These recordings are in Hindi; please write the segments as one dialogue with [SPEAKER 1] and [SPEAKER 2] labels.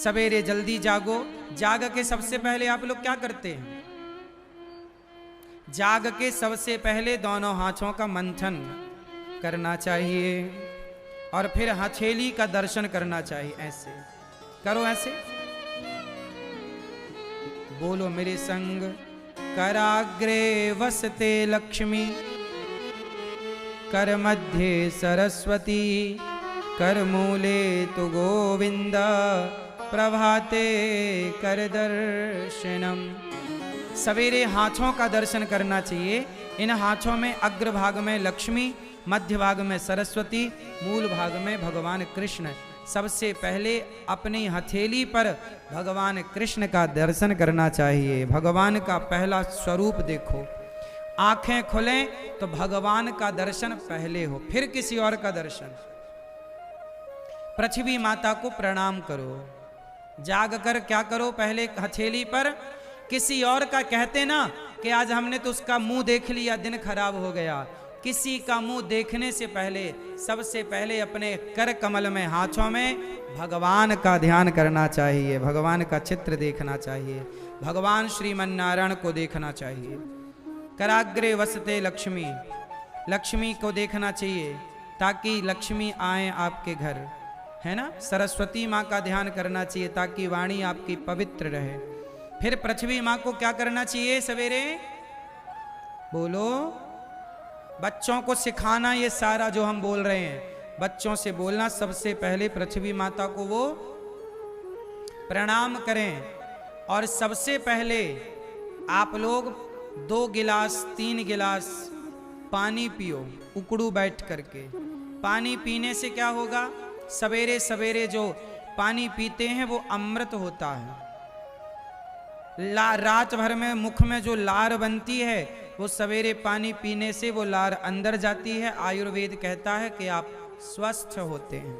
[SPEAKER 1] सवेरे जल्दी जागो। जाग के सबसे पहले आप लोग क्या करते हैं? जाग के सबसे पहले दोनों हाथों का मंथन करना चाहिए और फिर हथेली का दर्शन करना चाहिए। ऐसे करो, ऐसे बोलो मेरे संग। कराग्रे वसते लक्ष्मी, कर मध्य सरस्वती, कर मूले तु गोविंद, प्रभाते कर दर्शनम। सवेरे हाथों का दर्शन करना चाहिए। इन हाथों में अग्र भाग में लक्ष्मी, मध्य भाग में सरस्वती, मूल भाग में भगवान कृष्ण। सबसे पहले अपनी हथेली पर भगवान कृष्ण का दर्शन करना चाहिए। भगवान का पहला स्वरूप देखो। आंखें खुलें तो भगवान का दर्शन पहले हो, फिर किसी और का दर्शन। पृथ्वी माता को प्रणाम करो। जाग कर क्या करो? पहले हथेली पर किसी और का कहते ना कि आज हमने तो उसका मुंह देख लिया, दिन खराब हो गया। किसी का मुंह देखने से पहले सबसे पहले अपने कर कमल में, हाथों में भगवान का ध्यान करना चाहिए। भगवान का चित्र देखना चाहिए। भगवान श्रीमन्नारायण को देखना चाहिए। कराग्रे वसते लक्ष्मी, लक्ष्मी को देखना चाहिए ताकि लक्ष्मी आए आपके घर, है ना। सरस्वती माँ का ध्यान करना चाहिए ताकि वाणी आपकी पवित्र रहे। फिर पृथ्वी माँ को क्या करना चाहिए? सवेरे बोलो। बच्चों को सिखाना, ये सारा जो हम बोल रहे हैं बच्चों से बोलना। सबसे पहले पृथ्वी माता को वो प्रणाम करें और सबसे पहले आप लोग 2 गिलास 3 गिलास पानी पियो, उकड़ू बैठ करके। पानी पीने से क्या होगा? सवेरे सवेरे जो पानी पीते हैं वो अमृत होता है। रात भर में मुख में जो लार बनती है वो सवेरे पानी पीने से वो लार अंदर जाती है। आयुर्वेद कहता है कि आप स्वस्थ होते हैं।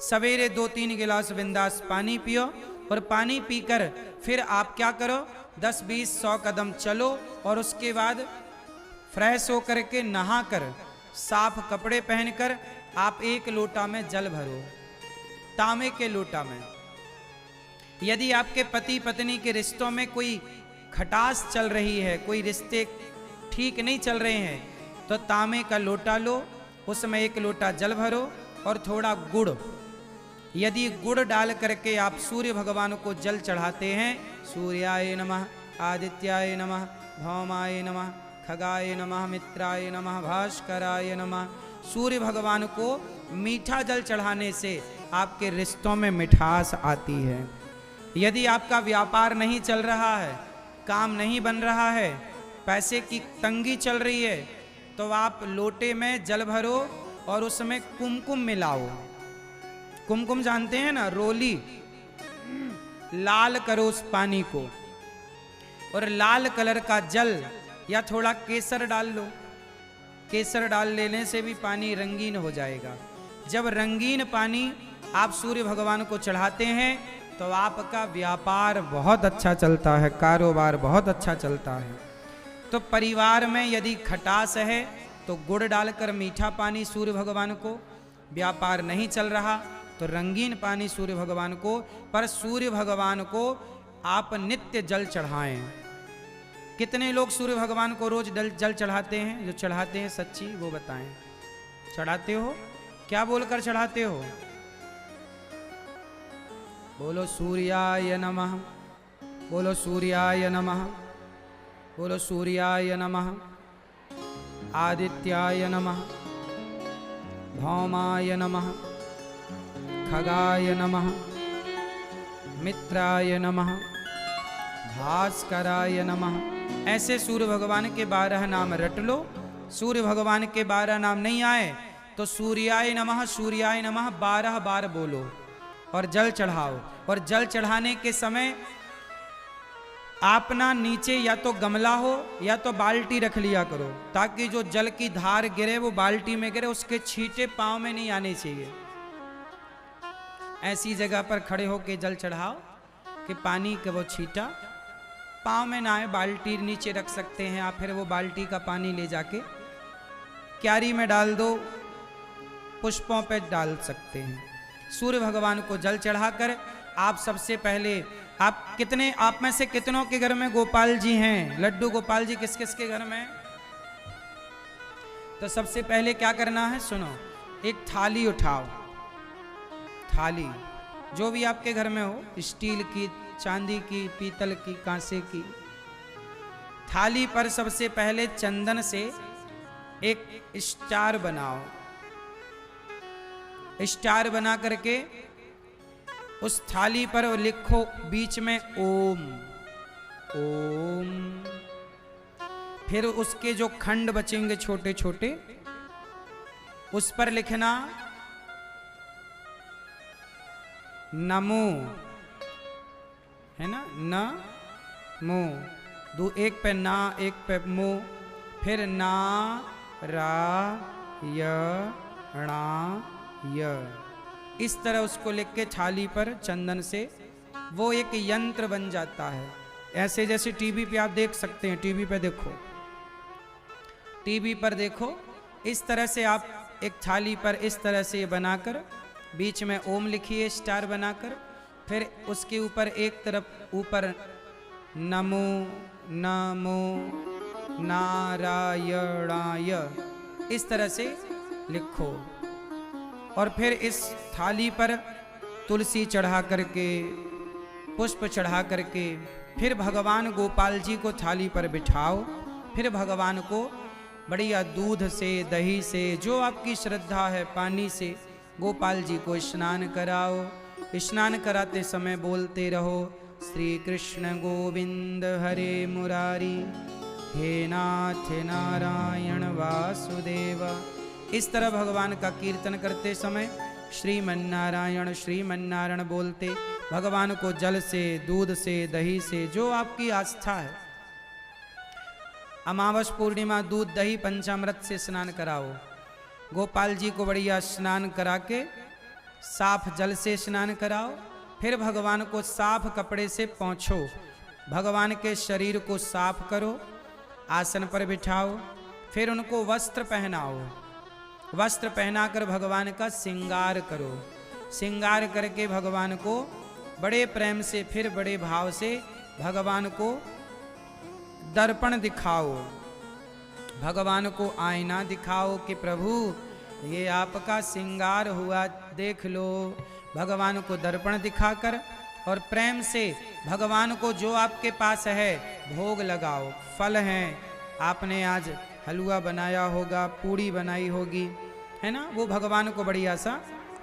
[SPEAKER 1] सवेरे 2-3 गिलास बिंदास पानी पियो और पानी पीकर फिर आप क्या करो? 10-20-100 कदम चलो और उसके बाद फ्रेश होकर के नहाकर साफ कपड़े पहनकर आप 1 लोटा में जल भरो, तांबे के लोटा में। यदि आपके पति पत्नी के रिश्तों में कोई खटास चल रही है, कोई रिश्ते ठीक नहीं चल रहे हैं, तो तांबे का लोटा लो, उसमें 1 लोटा जल भरो और थोड़ा गुड़। यदि गुड़ डाल करके आप सूर्य भगवान को जल चढ़ाते हैं, सूर्याय नमः, आदित्याय नमः, भौमाय नमः, खगाय नमः, मित्राय नमः, भास्कराय नमः। सूर्य भगवान को मीठा जल चढ़ाने से आपके रिश्तों में मिठास आती है। यदि आपका व्यापार नहीं चल रहा है, काम नहीं बन रहा है, पैसे की तंगी चल रही है, तो आप लोटे में जल भरो और उसमें कुमकुम मिलाओ। कुमकुम जानते हैं ना, रोली। लाल करो उस पानी को और लाल कलर का जल या थोड़ा केसर डाल लो। केसर डाल लेने से भी पानी रंगीन हो जाएगा। जब रंगीन पानी आप सूर्य भगवान को चढ़ाते हैं तो आपका व्यापार बहुत अच्छा चलता है, कारोबार बहुत अच्छा चलता है। तो परिवार में यदि खटास है तो गुड़ डालकर मीठा पानी सूर्य भगवान को, व्यापार नहीं चल रहा तो रंगीन पानी सूर्य भगवान को। पर सूर्य भगवान को आप नित्य जल चढ़ाएं। कितने लोग सूर्य भगवान को रोज जल चढ़ाते हैं? जो चढ़ाते हैं सच्ची वो बताएं। चढ़ाते हो? क्या बोलकर चढ़ाते हो? बोलो सूर्याय नमः, बोलो सूर्याय नमः, बोलो सूर्याय नमः, आदित्याय नमः, भौमाय नमः, खगाय नमः, मित्राय नमः, भास्कराय नमः। ऐसे सूर्य भगवान के 12 नाम रट लो। सूर्य भगवान के 12 नाम नहीं आए तो सूर्याय नमः 12 बार बोलो और जल चढ़ाओ। और जल चढ़ाने के समय आप ना नीचे या तो गमला हो या तो बाल्टी रख लिया करो, ताकि जो जल की धार गिरे वो बाल्टी में गिरे, उसके छींटे पाँव में नहीं आने चाहिए। ऐसी जगह पर खड़े होके जल चढ़ाओ कि पानी का वो छींटा पाँव में ना आए। बाल्टी नीचे रख सकते हैं आप, फिर वो बाल्टी का पानी ले जाके क्यारी में डाल दो, पुष्पों पे डाल सकते हैं। सूर्य भगवान को जल चढ़ाकर आप सबसे पहले आप में से कितनों के घर में गोपाल जी हैं? लड्डू गोपाल जी किस किस के घर में? तो सबसे पहले क्या करना है, सुनो। एक थाली उठाओ, थाली जो भी आपके घर में हो, स्टील की, चांदी की, पीतल की, कांसे की। थाली पर सबसे पहले चंदन से एक स्टार बनाओ। स्टार बना करके उस थाली पर लिखो बीच में ओम, ओम। फिर उसके जो खंड बचेंगे छोटे छोटे, उस पर लिखना नमो, है ना, नमो। एक पे ना, एक पे मो, फिर ना रा य णा य। इस तरह उसको लिख के थाली पर चंदन से वो एक यंत्र बन जाता है। ऐसे जैसे टीवी पे आप देख सकते हैं, टीवी पे देखो, टीवी पर देखो, इस तरह से आप एक थाली पर इस तरह से बनाकर बीच में ओम लिखिए स्टार बनाकर, फिर उसके ऊपर एक तरफ ऊपर नमो नमो नारायणाय इस तरह से लिखो। और फिर इस थाली पर तुलसी चढ़ा करके, पुष्प चढ़ा करके, फिर भगवान गोपाल जी को थाली पर बिठाओ। फिर भगवान को बढ़िया दूध से, दही से, जो आपकी श्रद्धा है, पानी से गोपाल जी को स्नान कराओ। स्नान कराते समय बोलते रहो, श्री कृष्ण गोविंद हरे मुरारी, हे नाथ नारायण वासुदेव। इस तरह भगवान का कीर्तन करते समय श्रीमन्नारायण श्रीमन्नारायण बोलते भगवान को जल से, दूध से, दही से, जो आपकी आस्था है। अमावस पूर्णिमा दूध दही पंचामृत से स्नान कराओ। गोपाल जी को बढ़िया स्नान करा के साफ जल से स्नान कराओ। फिर भगवान को साफ कपड़े से पोंछो, भगवान के शरीर को साफ करो, आसन पर बिठाओ। फिर उनको वस्त्र पहनाओ, वस्त्र पहनाकर भगवान का श्रृंगार करो। श्रृंगार करके भगवान को बड़े प्रेम से, फिर बड़े भाव से भगवान को दर्पण दिखाओ, भगवान को आईना दिखाओ कि प्रभु ये आपका श्रृंगार हुआ, देख लो। भगवान को दर्पण दिखाकर और प्रेम से भगवान को जो आपके पास है भोग लगाओ। फल हैं, आपने आज हलवा बनाया होगा, पूड़ी बनाई होगी, है ना, वो भगवान को बढ़िया सा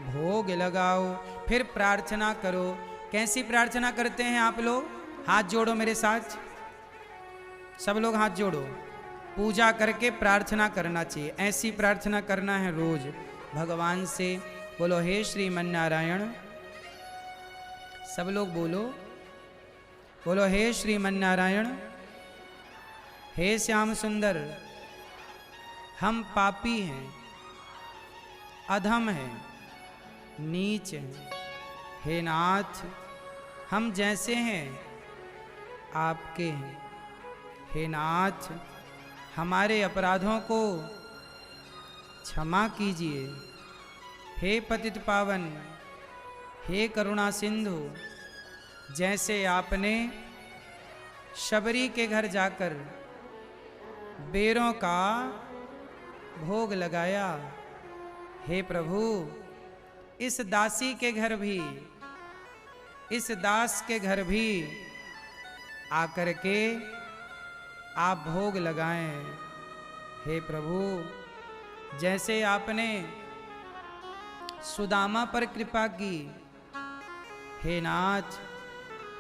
[SPEAKER 1] भोग लगाओ। फिर प्रार्थना करो। कैसी प्रार्थना करते हैं आप लोग? हाथ जोड़ो मेरे साथ, सब लोग हाथ जोड़ो। पूजा करके प्रार्थना करना चाहिए। ऐसी प्रार्थना करना है रोज भगवान से। बोलो हे श्रीमन्नारायण, सब लोग बोलो, बोलो हे श्रीमन्नारायण, हे श्याम सुंदर, हम पापी हैं, अधम हैं, नीच हैं। हे नाथ, हम जैसे हैं आपके हैं। हे नाथ, हमारे अपराधों को क्षमा कीजिए। हे पतित पावन, हे करुणा सिंधु, जैसे आपने शबरी के घर जाकर बेरों का भोग लगाया, हे प्रभु इस दासी के घर भी, इस दास के घर भी आकर के आप भोग लगाएं। हे प्रभु, जैसे आपने सुदामा पर कृपा की, हे नाथ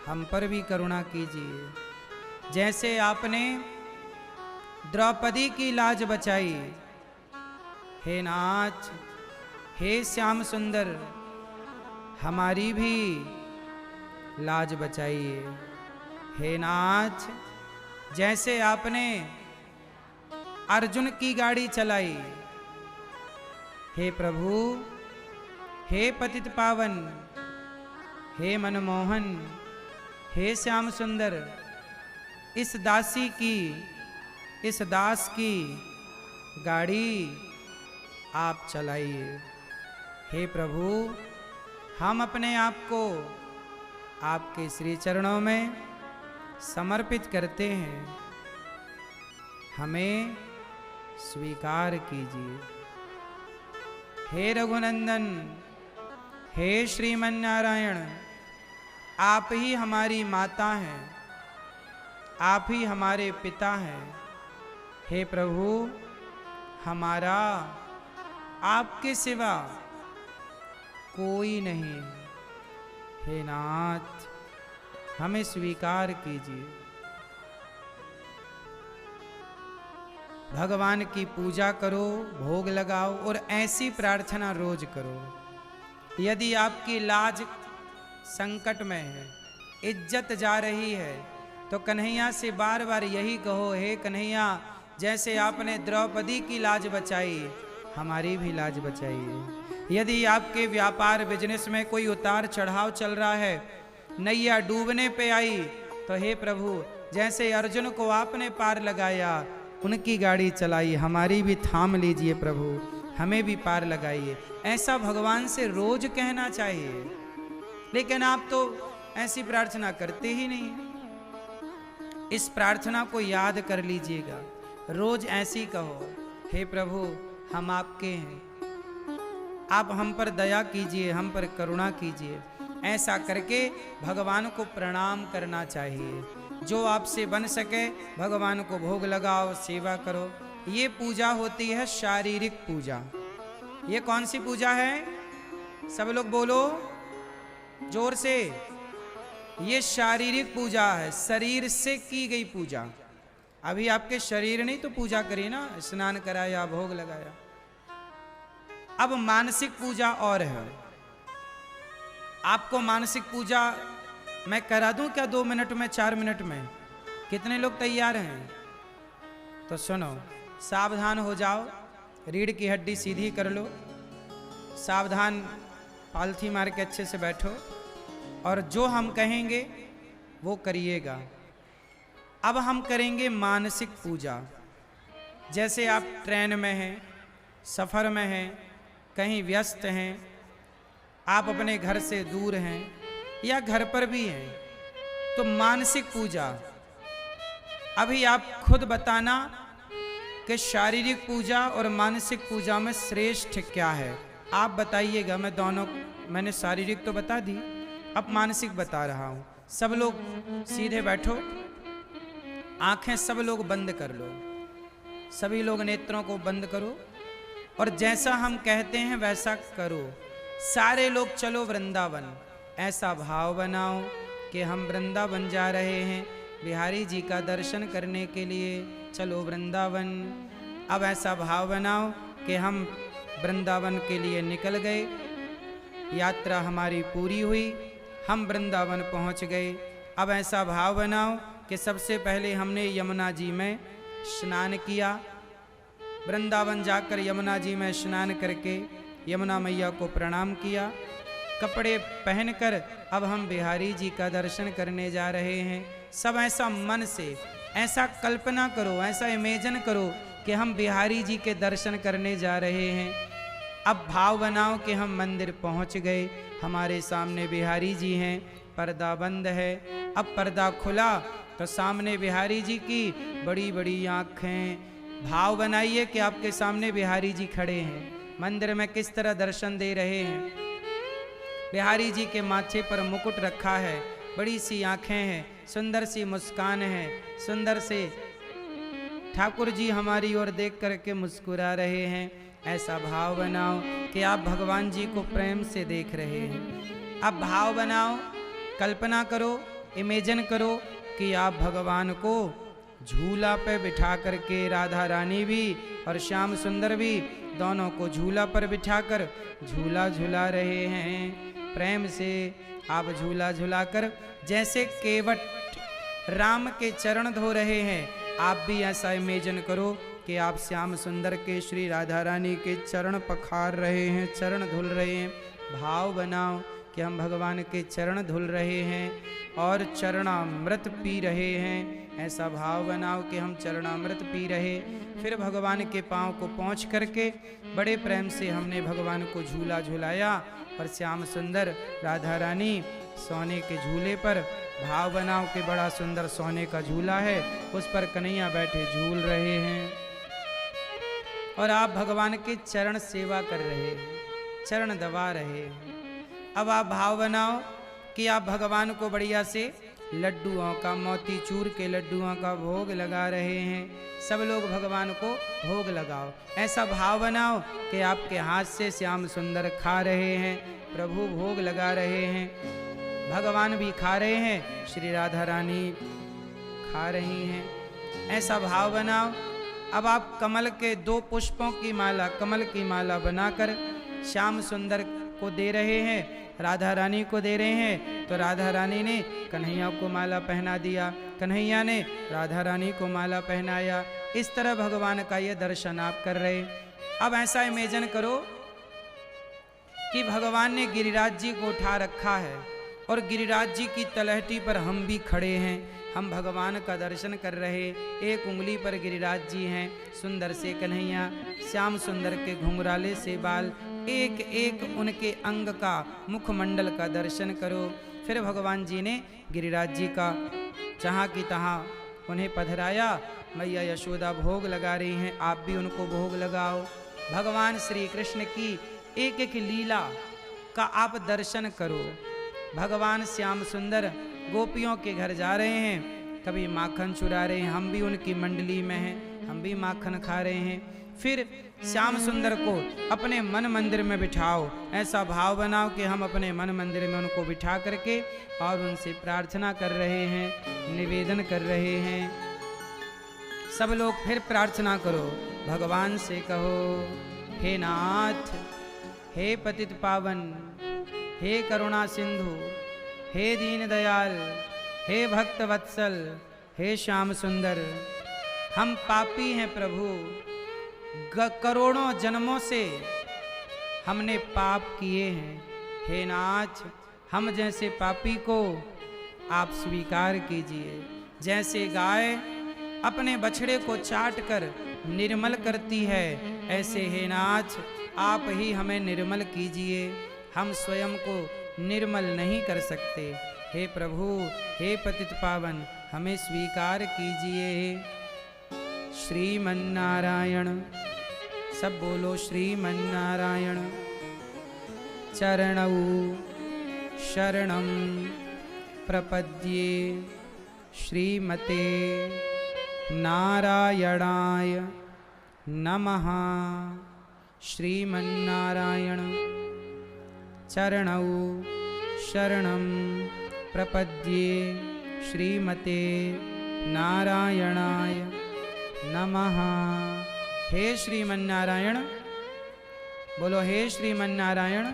[SPEAKER 1] हम पर भी करुणा कीजिए। जैसे आपने द्रौपदी की लाज बचाई, हे नाथ, हे श्याम सुंदर, हमारी भी लाज बचाइए। हे नाथ, जैसे आपने अर्जुन की गाड़ी चलाई, हे प्रभु, हे पतित पावन, हे मनमोहन, हे श्याम सुंदर, इस दासी की, इस दास की गाड़ी आप चलाइए। हे प्रभु, हम अपने आप को आपके श्री चरणों में समर्पित करते हैं, हमें स्वीकार कीजिए। हे रघुनंदन, हे श्रीमन नारायण, आप ही हमारी माता हैं, आप ही हमारे पिता हैं। हे प्रभु, हमारा आपके सिवा कोई नहीं है। हे नाथ, हमें स्वीकार कीजिए। भगवान की पूजा करो, भोग लगाओ और ऐसी प्रार्थना रोज करो। यदि आपकी लाज संकट में है, इज्जत जा रही है, तो कन्हैया से बार बार यही कहो, हे कन्हैया, जैसे आपने द्रौपदी की लाज बचाई, हमारी भी लाज बचाइए। यदि आपके व्यापार बिजनेस में कोई उतार चढ़ाव चल रहा है, नैया डूबने पे आई, तो हे प्रभु, जैसे अर्जुन को आपने पार लगाया, उनकी गाड़ी चलाई, हमारी भी थाम लीजिए प्रभु, हमें भी पार लगाइए। ऐसा भगवान से रोज कहना चाहिए, लेकिन आप तो ऐसी प्रार्थना करते ही नहीं। इस प्रार्थना को याद कर लीजिएगा, रोज ऐसी कहो, हे प्रभु, हम आपके हैं, आप हम पर दया कीजिए, हम पर करुणा कीजिए। ऐसा करके भगवान को प्रणाम करना चाहिए। जो आपसे बन सके भगवान को भोग लगाओ, सेवा करो। ये पूजा होती है शारीरिक पूजा। ये कौन सी पूजा है? सब लोग बोलो जोर से। ये शारीरिक पूजा है, शरीर से की गई पूजा। अभी आपके शरीर नहीं तो पूजा करी ना, स्नान कराया, भोग लगाया। अब मानसिक पूजा और है। आपको मानसिक पूजा मैं करा दूं क्या 2 मिनट में, 4 मिनट में? कितने लोग तैयार हैं? तो सुनो, सावधान हो जाओ, रीढ़ की हड्डी सीधी कर लो, सावधान पालथी मार के अच्छे से बैठो और जो हम कहेंगे वो करिएगा। अब हम करेंगे मानसिक पूजा। जैसे आप ट्रेन में हैं, सफ़र में हैं, कहीं व्यस्त हैं, आप अपने घर से दूर हैं या घर पर भी हैं, तो मानसिक पूजा। अभी आप खुद बताना कि शारीरिक पूजा और मानसिक पूजा में श्रेष्ठ क्या है। आप बताइएगा। मैं दोनों, मैंने शारीरिक तो बता दी, अब मानसिक बता रहा हूँ। सब लोग सीधे बैठो, आंखें सब लोग बंद कर लो, सभी लोग नेत्रों को बंद करो और जैसा हम कहते हैं वैसा करो। सारे लोग चलो वृंदावन। ऐसा भाव बनाओ कि हम वृंदावन जा रहे हैं, बिहारी जी का दर्शन करने के लिए। चलो वृंदावन। अब ऐसा भाव बनाओ कि हम वृंदावन के लिए निकल गए, यात्रा हमारी पूरी हुई, हम वृंदावन पहुंच गए। अब ऐसा भाव बनाओ कि सबसे पहले हमने यमुना जी में स्नान किया। वृंदावन जाकर यमुना जी में स्नान करके यमुना मैया को प्रणाम किया। कपड़े पहनकर अब हम बिहारी जी का दर्शन करने जा रहे हैं। सब ऐसा मन से ऐसा कल्पना करो, ऐसा इमेजिन करो कि हम बिहारी जी के दर्शन करने जा रहे हैं। अब भाव बनाओ कि हम मंदिर पहुंच गए, हमारे सामने बिहारी जी हैं, पर्दा बंद है। अब पर्दा खुला तो सामने बिहारी जी की बड़ी बड़ी आँखें। भाव बनाइए कि आपके सामने बिहारी जी खड़े हैं, मंदिर में किस तरह दर्शन दे रहे हैं। बिहारी जी के माथे पर मुकुट रखा है, बड़ी सी आँखें हैं, सुंदर सी मुस्कान है, सुंदर से ठाकुर जी हमारी ओर देख करके मुस्कुरा रहे हैं। ऐसा भाव बनाओ कि आप भगवान जी को प्रेम से देख रहे हैं। अब भाव बनाओ, कल्पना करो, इमेजिन करो कि आप भगवान को झूला पे बिठा करके, राधा रानी भी और श्याम सुंदर भी, दोनों को झूला पर बिठाकर झूला झूला रहे हैं। प्रेम से आप झूला झूलाकर जैसे केवट राम के चरण धो रहे हैं, आप भी ऐसा इमेजिन करो कि आप श्याम सुंदर के, श्री राधा रानी के चरण पखार रहे हैं, चरण धुल रहे हैं। भाव बनाओ कि हम भगवान के चरण धुल रहे हैं और चरणामृत पी रहे हैं। ऐसा भाव बनाओ कि हम चरणामृत पी रहे। फिर भगवान के पांव को पोंछ करके बड़े प्रेम से हमने भगवान को झूला झुलाया और श्याम सुंदर राधा रानी सोने के झूले पर, भाव बनाओ कि बड़ा सुंदर सोने का झूला है, उस पर कन्हैया बैठे झूल रहे हैं और आप भगवान के चरण सेवा कर रहे हैं, चरण दबा रहे हैं। अब आप भाव बनाओ कि आप भगवान को बढ़िया से लड्डुओं का, मोतीचूर के लड्डुओं का भोग लगा रहे हैं। सब लोग भगवान को भोग लगाओ। ऐसा भाव बनाओ कि आपके हाथ से श्याम सुंदर खा रहे हैं, प्रभु भोग लगा रहे हैं, भगवान भी खा रहे हैं, श्री राधा रानी खा रही हैं। ऐसा भाव बनाओ। अब आप कमल के 2 पुष्पों की माला, कमल की माला बनाकर श्याम सुंदर को दे रहे हैं, राधा रानी को दे रहे हैं। तो राधा रानी ने कन्हैया को माला पहना दिया, कन्हैया ने राधा रानी को माला पहनाया। इस तरह भगवान का ये दर्शन आप कर रहे। अब ऐसा इमेजिन करो कि भगवान ने गिरिराज जी को उठा रखा है और गिरिराज जी की तलहटी पर हम भी खड़े हैं, हम भगवान का दर्शन कर रहे। एक उंगली पर गिरिराज जी हैं, सुंदर से कन्हैया, श्याम सुंदर के घुंघराले से बाल, एक एक उनके अंग का, मुखमंडल का दर्शन करो। फिर भगवान जी ने गिरिराज जी का जहाँ की तहाँ उन्हें पधराया। मैया यशोदा भोग लगा रही हैं, आप भी उनको भोग लगाओ। भगवान श्री कृष्ण की एक एक लीला का आप दर्शन करो। भगवान श्याम सुंदर गोपियों के घर जा रहे हैं, कभी माखन चुरा रहे हैं, हम भी उनकी मंडली में हैं, हम भी माखन खा रहे हैं। फिर श्याम सुंदर को अपने मन मंदिर में बिठाओ। ऐसा भाव बनाओ कि हम अपने मन मंदिर में उनको बिठा करके और उनसे प्रार्थना कर रहे हैं, निवेदन कर रहे हैं। सब लोग फिर प्रार्थना करो, भगवान से कहो, हे नाथ, हे पतित पावन, हे करुणा सिंधु, हे दीन दयाल, हे भक्त वत्सल, हे श्याम सुंदर, हम पापी हैं प्रभु, करोड़ों जन्मों से हमने पाप किए हैं। हे नाथ, हम जैसे पापी को आप स्वीकार कीजिए। जैसे गाय अपने बछड़े को चाट कर निर्मल करती है, ऐसे हे नाथ आप ही हमें निर्मल कीजिए। हम स्वयं को निर्मल नहीं कर सकते। हे प्रभु, हे पतित पावन, हमें स्वीकार कीजिए। श्रीमन्नारायण, सब बोलो श्रीमन्नारायण। चरणौ शरणं प्रपद्ये, श्रीमते नारायणाय नमः। श्रीमन्नारायण, चरणौ शरणं प्रपद्ये, श्रीमते नारायणाय नमः। हे श्रीमन्नारायण, बोलो हे श्रीमन्नारायण,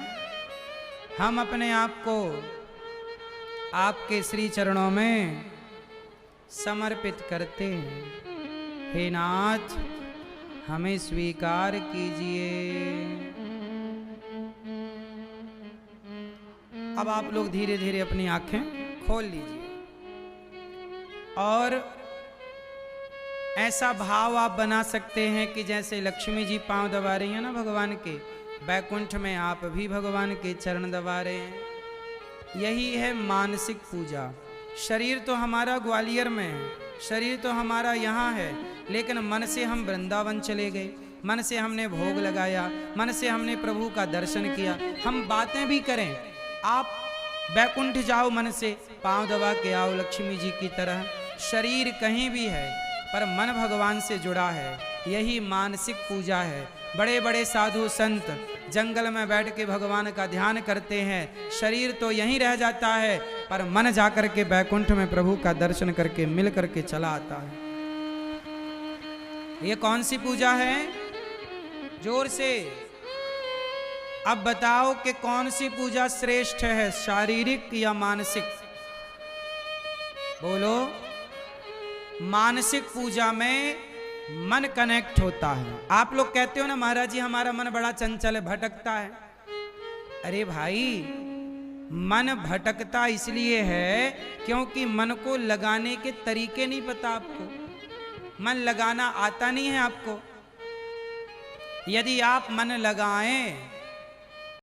[SPEAKER 1] हम अपने आप को आपके श्री चरणों में समर्पित करते हैं। हे नाथ, हमें स्वीकार कीजिए। अब आप लोग धीरे धीरे अपनी आंखें खोल लीजिए और ऐसा भाव आप बना सकते हैं कि जैसे लक्ष्मी जी पांव दबा रही हैं ना भगवान के, बैकुंठ में आप भी भगवान के चरण दबा रहे हैं। यही है मानसिक पूजा। शरीर तो हमारा ग्वालियर में है, शरीर तो हमारा यहाँ है, लेकिन मन से हम वृंदावन चले गए, मन से हमने भोग लगाया, मन से हमने प्रभु का दर्शन किया। हम बातें भी करें, आप बैकुंठ जाओ मन से, पांव दबा के आओ लक्ष्मी जी की तरह। शरीर कहीं भी है पर मन भगवान से जुड़ा है, यही मानसिक पूजा है। बड़े बड़े साधु संत जंगल में बैठ के भगवान का ध्यान करते हैं, शरीर तो यहीं रह जाता है पर मन जाकर के बैकुंठ में प्रभु का दर्शन करके मिल करके चला आता है। ये कौन सी पूजा है? जोर से अब बताओ कि कौन सी पूजा श्रेष्ठ है, शारीरिक या मानसिक? बोलो। मानसिक पूजा में मन कनेक्ट होता है। आप लोग कहते हो ना महाराज जी हमारा मन बड़ा चंचल है, भटकता है। अरे भाई, मन भटकता इसलिए है क्योंकि मन को लगाने के तरीके नहीं पता आपको, मन लगाना आता नहीं है आपको। यदि आप मन लगाएं